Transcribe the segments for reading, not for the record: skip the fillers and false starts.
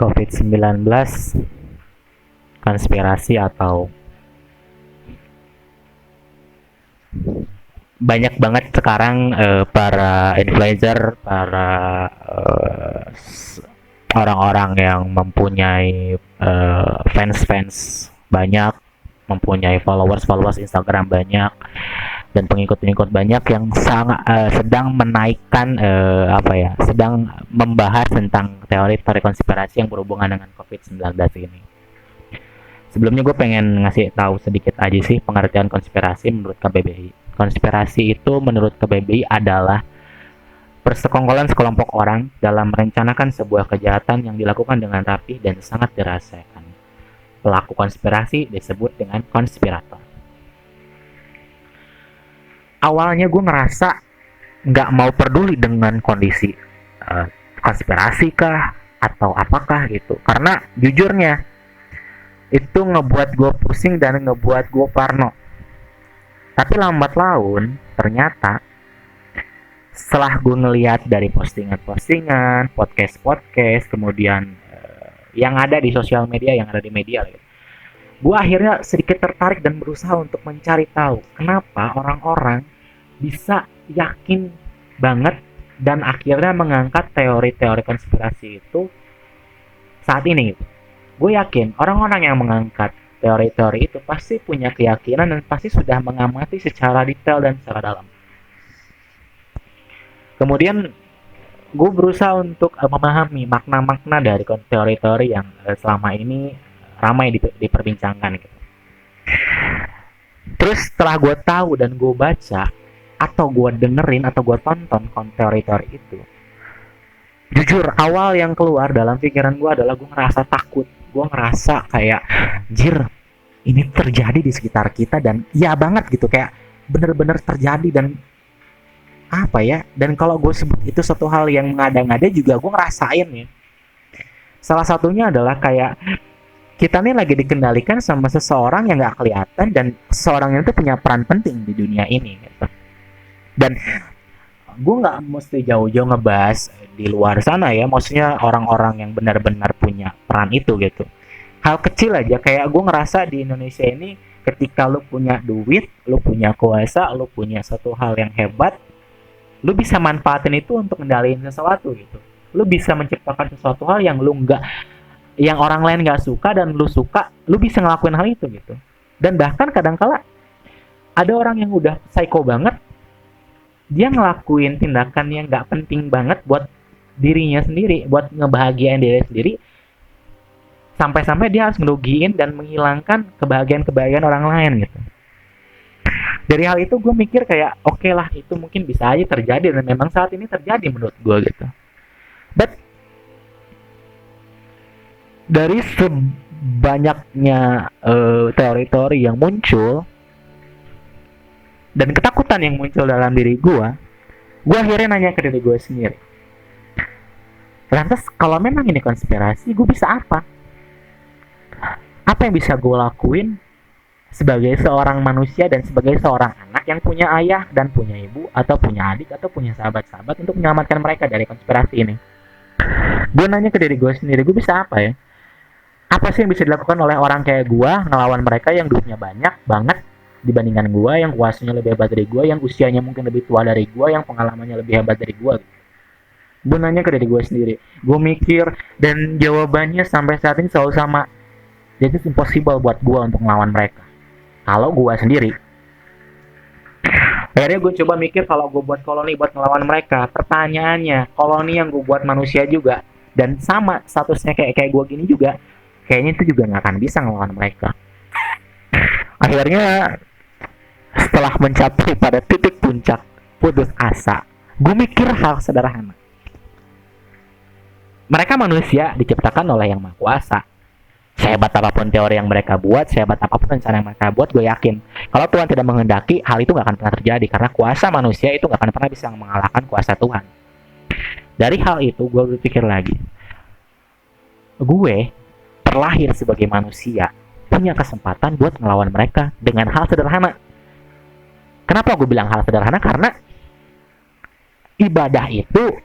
COVID-19 konspirasi atau banyak banget sekarang para influencer, para orang-orang yang mempunyai fans-fans banyak, mempunyai followers Instagram banyak, dan pengikut-pengikut banyak yang sangat sedang menaikkan sedang membahas tentang teori-teori konspirasi yang berhubungan dengan COVID-19 ini. Sebelumnya gue pengen ngasih tahu sedikit aja sih pengertian konspirasi menurut KBBI. Konspirasi itu menurut KBBI adalah persekongkolan sekelompok orang dalam merencanakan sebuah kejahatan yang dilakukan dengan rapih dan sangat dirahasiakan. Pelaku konspirasi disebut dengan konspirator. Awalnya gue ngerasa nggak mau peduli dengan kondisi konspirasi kah atau apakah gitu, karena jujurnya itu ngebuat gue pusing dan ngebuat gue parno. Tapi lambat laun ternyata setelah gue ngeliat dari postingan-postingan, podcast, kemudian yang ada di sosial media, yang ada di media gitu, gue akhirnya sedikit tertarik dan berusaha untuk mencari tahu kenapa orang-orang bisa yakin banget dan akhirnya mengangkat teori-teori konspirasi itu saat ini gitu. Gue yakin orang-orang yang mengangkat teori-teori itu pasti punya keyakinan dan pasti sudah mengamati secara detail dan secara dalam. Kemudian gue berusaha untuk memahami makna-makna dari teori-teori yang selama ini ramai diperbincangkan gitu. Terus setelah gue tahu dan gue baca atau gue dengerin atau gue tonton teori-teori itu, jujur awal yang keluar dalam pikiran gue adalah gue ngerasa takut. Gue ngerasa kayak jir, ini terjadi di sekitar kita dan iya banget gitu, kayak bener-bener terjadi. Dan apa ya, dan kalau gue sebut itu suatu hal yang mengada-ngada juga gue ngerasain ya. Salah satunya adalah kayak kita nih lagi dikendalikan sama seseorang yang gak kelihatan, dan seseorang itu punya peran penting di dunia ini gitu. Dan gue gak mesti jauh-jauh ngebahas di luar sana ya, maksudnya orang-orang yang benar-benar punya peran itu gitu. Hal kecil aja, kayak gue ngerasa di Indonesia ini ketika lu punya duit, lu punya kuasa, lu punya satu hal yang hebat, lu bisa manfaatin itu untuk ngendaliin sesuatu gitu. Lu bisa menciptakan sesuatu hal yang yang orang lain nggak suka dan lu suka, lu bisa ngelakuin hal itu gitu. Dan bahkan kadangkala ada orang yang udah psycho banget, dia ngelakuin tindakan yang nggak penting banget buat dirinya sendiri, buat ngebahagiain diri sendiri, sampai-sampai dia harus ngerugiin dan menghilangkan kebahagiaan orang lain gitu. Dari hal itu gue mikir kayak oke lah, itu mungkin bisa aja terjadi dan memang saat ini terjadi menurut gue gitu. But dari sebanyaknya teori-teori yang muncul dan ketakutan yang muncul dalam diri gue akhirnya nanya ke diri gue sendiri, lantas kalau memang ini konspirasi, gue bisa apa? Apa yang bisa gue lakuin sebagai seorang manusia dan sebagai seorang anak yang punya ayah dan punya ibu atau punya adik atau punya sahabat-sahabat untuk menyelamatkan mereka dari konspirasi ini? Gue nanya ke diri gue sendiri, gue bisa apa ya? Apa sih yang bisa dilakukan oleh orang kayak gue ngelawan mereka yang duitnya banyak banget dibandingkan gue, yang kuasanya lebih hebat dari gue, yang usianya mungkin lebih tua dari gue, yang pengalamannya lebih hebat dari gue? Gue nanya ke diri gue sendiri, gue mikir, dan jawabannya sampai saat ini selalu sama. Jadi it's impossible buat gue untuk ngelawan mereka kalau gue sendiri. Akhirnya gue coba mikir, kalau gue buat koloni buat ngelawan mereka, pertanyaannya, koloni yang gue buat manusia juga dan sama statusnya kayak gue gini juga, kayaknya itu juga nggak akan bisa ngelawan mereka. Akhirnya setelah mencapai pada titik puncak putus asa, gue mikir hal sederhana. Mereka manusia diciptakan oleh Yang Maha Kuasa. Sehebat apapun teori yang mereka buat, sehebat apapun rencana yang mereka buat, gue yakin kalau Tuhan tidak menghendaki, hal itu gak akan pernah terjadi, karena kuasa manusia itu gak akan pernah bisa mengalahkan kuasa Tuhan. Dari hal itu gue berpikir lagi, gue terlahir sebagai manusia, punya kesempatan buat ngelawan mereka dengan hal sederhana. Kenapa gue bilang hal sederhana? Karena ibadah itu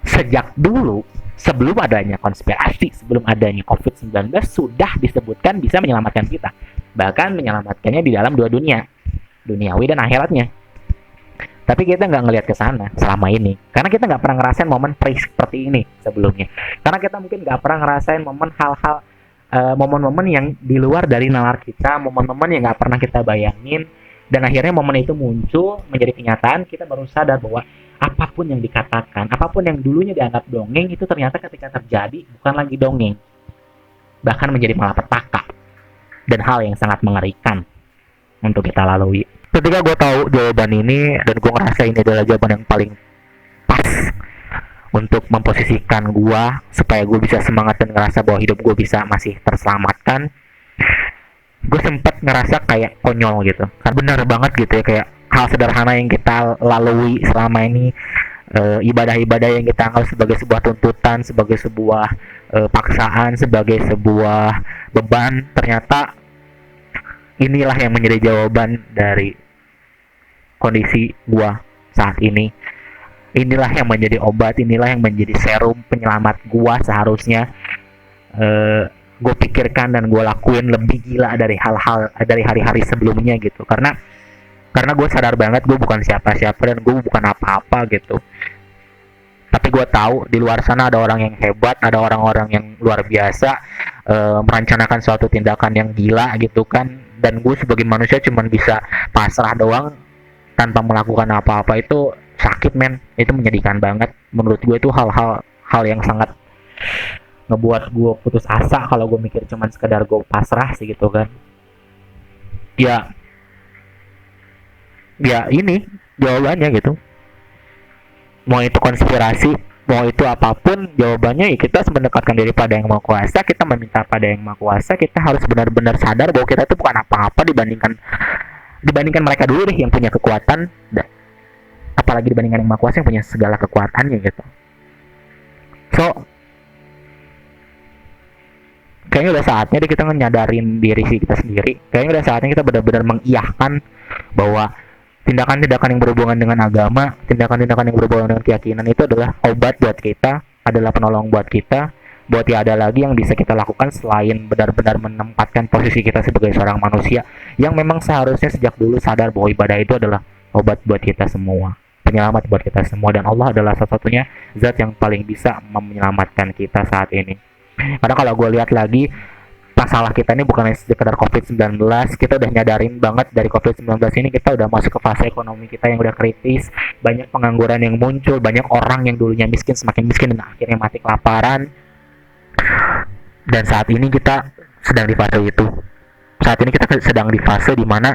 sejak dulu sebelum adanya konspirasi, sebelum adanya COVID-19 sudah disebutkan bisa menyelamatkan kita. Bahkan menyelamatkannya di dalam dua dunia, duniawi dan akhiratnya. Tapi kita nggak ngelihat ke sana selama ini, karena kita nggak pernah ngerasain momen seperti ini sebelumnya. Karena kita mungkin nggak pernah ngerasain momen hal-hal, momen-momen yang di luar dari nalar kita, momen-momen yang nggak pernah kita bayangin, dan akhirnya momen itu muncul menjadi kenyataan. Kita baru sadar bahwa apapun yang dikatakan, apapun yang dulunya dianggap dongeng, itu ternyata ketika terjadi bukan lagi dongeng, bahkan menjadi malapetaka dan hal yang sangat mengerikan untuk kita lalui. Ketika gue tahu jawaban ini dan gue ngerasa ini adalah jawaban yang paling pas untuk memposisikan gue supaya gue bisa semangat dan ngerasa bahwa hidup gue bisa masih terselamatkan, gue sempat ngerasa kayak konyol gitu. Kan benar banget gitu ya, kayak hal sederhana yang kita lalui selama ini, ibadah-ibadah yang kita anggap sebagai sebuah tuntutan, sebagai sebuah paksaan, sebagai sebuah beban, ternyata inilah yang menjadi jawaban dari kondisi gua saat ini. Inilah yang menjadi obat, inilah yang menjadi serum penyelamat gua. Seharusnya gue pikirkan dan gue lakuin lebih gila dari hal-hal dari hari-hari sebelumnya gitu. Karena gue sadar banget gue bukan siapa-siapa dan gue bukan apa-apa gitu. Tapi gue tahu di luar sana ada orang yang hebat, ada orang-orang yang luar biasa, merencanakan suatu tindakan yang gila gitu kan. Dan gue sebagai manusia cuman bisa pasrah doang tanpa melakukan apa-apa. Itu sakit, men. Itu menyedihkan banget. Menurut gue itu hal-hal yang sangat ngebuat gue putus asa kalau gue mikir cuman sekedar gue pasrah sih gitu kan. Ya ini jawabannya gitu. Mau itu konspirasi, mau itu apapun, jawabannya ya kita harus mendekatkan diri pada Yang Maha Kuasa. Kita meminta pada Yang Maha Kuasa. Kita harus benar-benar sadar bahwa kita itu bukan apa-apa dibandingkan mereka dulu deh yang punya kekuatan, apalagi dibandingkan Yang Maha Kuasa yang punya segala kekuatannya gitu. So kayaknya udah saatnya deh kita nyadarin diri kita sendiri. Kayaknya udah saatnya kita benar-benar mengiyahkan bahwa tindakan-tindakan yang berhubungan dengan agama, tindakan-tindakan yang berhubungan dengan keyakinan itu adalah obat buat kita, adalah penolong buat kita. Buat ya ada lagi yang bisa kita lakukan selain benar-benar menempatkan posisi kita sebagai seorang manusia yang memang seharusnya sejak dulu sadar bahwa ibadah itu adalah obat buat kita semua, penyelamat buat kita semua, dan Allah adalah satu-satunya zat yang paling bisa menyelamatkan kita saat ini. Karena kalau gue lihat lagi, masalah kita ini bukan sekedar COVID-19. Kita udah nyadarin banget dari COVID-19 ini kita udah masuk ke fase ekonomi kita yang udah kritis. Banyak pengangguran yang muncul, banyak orang yang dulunya miskin semakin miskin dan akhirnya mati kelaparan. Dan saat ini kita sedang di fase itu. Saat ini kita sedang di fase dimana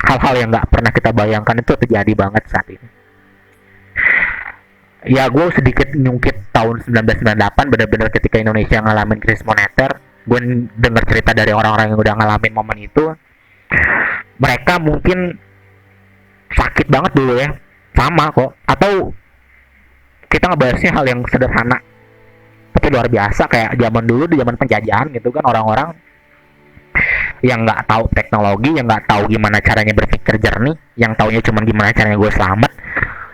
hal-hal yang gak pernah kita bayangkan itu terjadi banget saat ini. Ya gue sedikit nyungkit tahun 1998, benar-benar ketika Indonesia ngalamin krisis moneter. Gue dengar cerita dari orang-orang yang udah ngalamin momen itu. Mereka mungkin sakit banget dulu ya, sama kok. Atau kita ngebahasnya hal yang sederhana tapi luar biasa, kayak zaman dulu di zaman penjajahan gitu kan, orang-orang yang nggak tahu teknologi, yang nggak tahu gimana caranya berpikir jernih, yang taunya cuma gimana caranya gue selamat.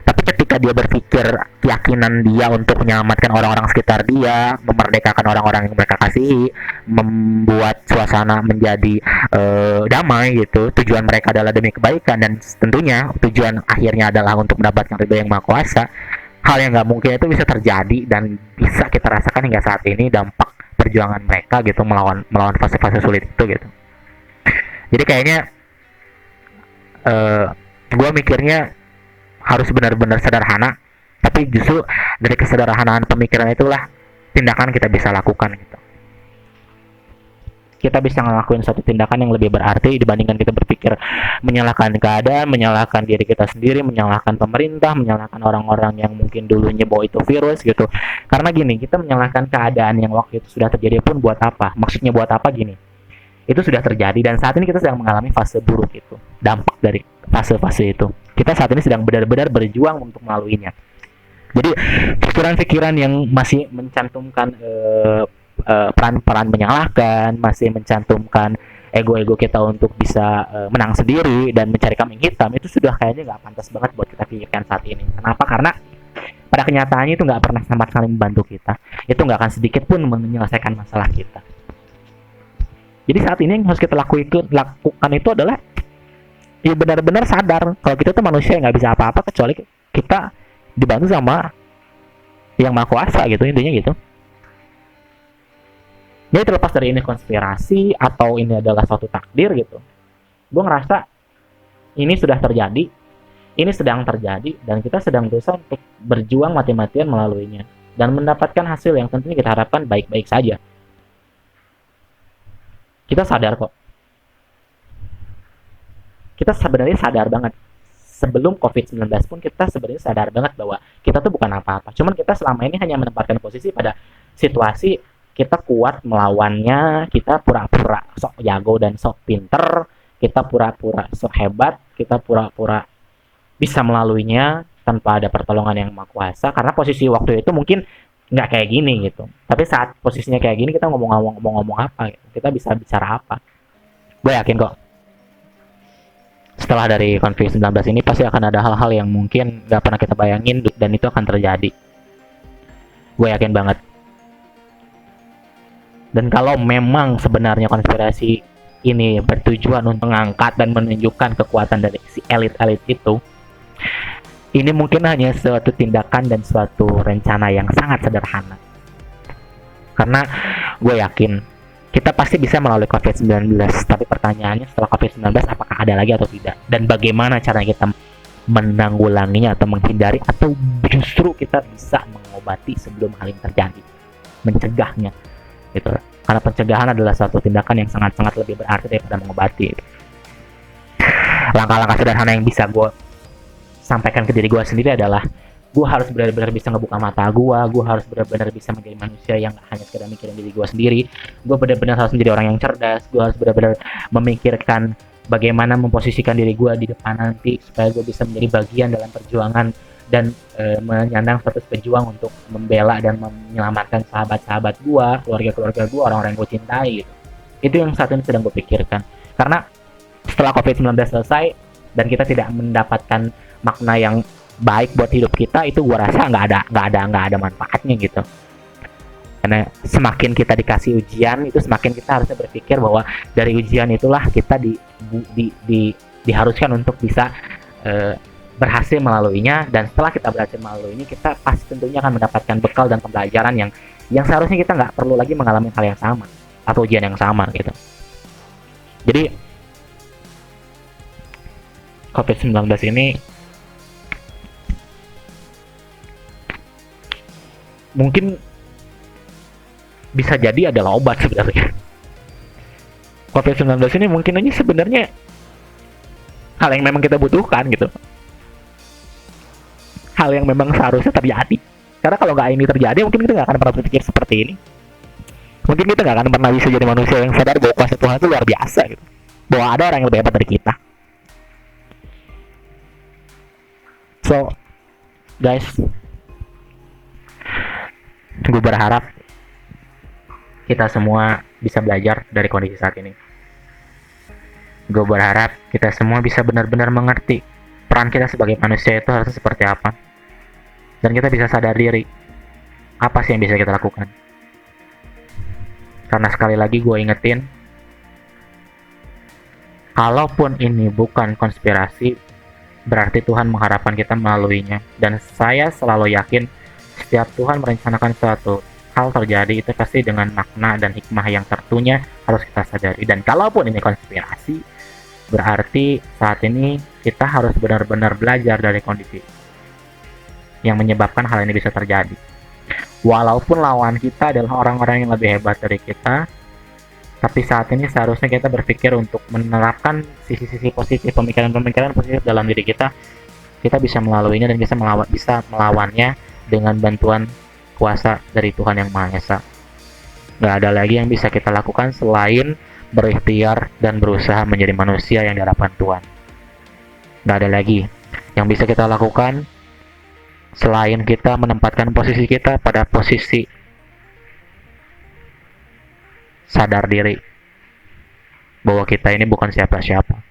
Tapi ketika dia berpikir keyakinan dia untuk menyelamatkan orang-orang sekitar dia, memerdekakan orang-orang yang mereka kasihi, membuat suasana menjadi damai gitu, tujuan mereka adalah demi kebaikan dan tentunya tujuan akhirnya adalah untuk mendapatkan ridho Yang Maha Kuasa. Hal yang nggak mungkin itu bisa terjadi dan bisa kita rasakan hingga saat ini dampak perjuangan mereka gitu melawan fase-fase sulit itu gitu. Jadi kayaknya gue mikirnya harus benar-benar sederhana, tapi justru dari kesederhanaan pemikiran itulah tindakan kita bisa lakukan gitu. Kita bisa ngelakuin satu tindakan yang lebih berarti dibandingkan kita berpikir menyalahkan keadaan, menyalahkan diri kita sendiri, menyalahkan pemerintah, menyalahkan orang-orang yang mungkin dulunya bawa itu virus gitu. Karena gini, kita menyalahkan keadaan yang waktu itu sudah terjadi pun buat apa? Maksudnya buat apa gini? Itu sudah terjadi dan saat ini kita sedang mengalami fase buruk itu. Dampak dari fase-fase itu. Kita saat ini sedang benar-benar berjuang untuk melaluinya. Jadi pikiran-pikiran yang masih mencantumkan peran-peran menyalahkan, masih mencantumkan ego-ego kita untuk bisa menang sendiri dan mencari kambing hitam, itu sudah kayaknya nggak pantas banget buat kita pikirkan saat ini. Kenapa? Karena pada kenyataannya itu nggak pernah sama sekali membantu kita. Itu nggak akan sedikit pun menyelesaikan masalah kita. Jadi saat ini yang harus kita lakukan itu adalah ya benar-benar sadar kalau kita tuh manusia yang nggak bisa apa-apa kecuali kita dibantu sama yang maha kuasa gitu, intinya gitu. Jadi terlepas dari ini konspirasi atau ini adalah suatu takdir gitu, gue ngerasa ini sudah terjadi, ini sedang terjadi, dan kita sedang berusaha untuk berjuang mati-matian melaluinya dan mendapatkan hasil yang tentunya kita harapkan baik-baik saja. Kita sadar kok, kita sebenarnya sadar banget sebelum COVID-19 pun kita sebenarnya sadar banget bahwa kita tuh bukan apa-apa. Cuman kita selama ini hanya menempatkan posisi pada situasi kita kuat melawannya, kita pura-pura sok jago dan sok pinter, kita pura-pura sok hebat, kita pura-pura bisa melaluinya tanpa ada pertolongan yang maha kuasa. Karena posisi waktu itu mungkin nggak kayak gini gitu. Tapi saat posisinya kayak gini kita ngomong apa? Gitu. Kita bisa bicara apa? Gue yakin kok. Setelah dari COVID-19 ini pasti akan ada hal-hal yang mungkin nggak pernah kita bayangin dan itu akan terjadi. Gue yakin banget. Dan kalau memang sebenarnya konspirasi ini bertujuan untuk mengangkat dan menunjukkan kekuatan dari si elit-elit itu, ini mungkin hanya suatu tindakan dan suatu rencana yang sangat sederhana. Karena gue yakin kita pasti bisa melalui COVID-19, tapi pertanyaannya setelah COVID-19 apakah ada lagi atau tidak? Dan bagaimana cara kita menanggulanginya atau menghindari, atau justru kita bisa mengobati sebelum hal ini terjadi, mencegahnya gitu. Karena pencegahan adalah suatu tindakan yang sangat-sangat lebih berarti daripada mengobati. Langkah-langkah sederhana yang bisa gue sampaikan ke diri gue sendiri adalah gue harus benar-benar bisa ngebuka mata gue harus benar-benar bisa menjadi manusia yang gak hanya sekedar mikirin diri gue sendiri, gue benar-benar harus menjadi orang yang cerdas, gue harus benar-benar memikirkan bagaimana memposisikan diri gue di depan nanti supaya gue bisa menjadi bagian dalam perjuangan dan menyandang status pejuang untuk membela dan menyelamatkan sahabat-sahabat gue, keluarga-keluarga gue, orang-orang yang gue cintai gitu. Itu yang saat ini sedang gue pikirkan. Karena setelah COVID-19 selesai dan kita tidak mendapatkan makna yang baik buat hidup kita, itu gue rasa nggak ada manfaatnya gitu. Karena semakin kita dikasih ujian, itu semakin kita harusnya berpikir bahwa dari ujian itulah kita diharuskan untuk bisa berhasil melaluinya, dan setelah kita berhasil melaluinya kita pasti tentunya akan mendapatkan bekal dan pembelajaran yang seharusnya kita nggak perlu lagi mengalami hal yang sama atau ujian yang sama gitu. Jadi COVID-19 ini mungkin bisa jadi adalah obat sebenarnya. COVID-19 ini mungkin aja sebenarnya hal yang memang kita butuhkan gitu. Hal yang memang seharusnya terjadi. Karena kalau nggak ini terjadi, mungkin kita nggak akan pernah berpikir seperti ini. Mungkin kita nggak akan pernah bisa jadi manusia yang sadar bahwa kuasa Tuhan itu luar biasa gitu. Bahwa ada orang yang lebih hebat dari kita. So, guys, gue berharap kita semua bisa belajar dari kondisi saat ini. Gue berharap kita semua bisa benar-benar mengerti peran kita sebagai manusia itu harusnya seperti apa. Dan kita bisa sadar diri apa sih yang bisa kita lakukan. Karena sekali lagi gue ingetin, kalaupun ini bukan konspirasi, berarti Tuhan mengharapkan kita melaluinya. Dan saya selalu yakin setiap Tuhan merencanakan suatu hal terjadi itu pasti dengan makna dan hikmah yang tentunya harus kita sadari. Dan kalaupun ini konspirasi, berarti saat ini kita harus benar-benar belajar dari kondisi yang menyebabkan hal ini bisa terjadi. Walaupun lawan kita adalah orang-orang yang lebih hebat dari kita, tapi saat ini seharusnya kita berpikir untuk menerapkan sisi-sisi positif, pemikiran-pemikiran positif dalam diri kita. Kita bisa melaluinya dan bisa melawannya dengan bantuan kuasa dari Tuhan Yang Maha Esa. Gak ada lagi yang bisa kita lakukan selain berikhtiar dan berusaha menjadi manusia yang di hadapan Tuhan. Gak ada lagi yang bisa kita lakukan selain kita menempatkan posisi kita pada posisi sadar diri bahwa kita ini bukan siapa-siapa.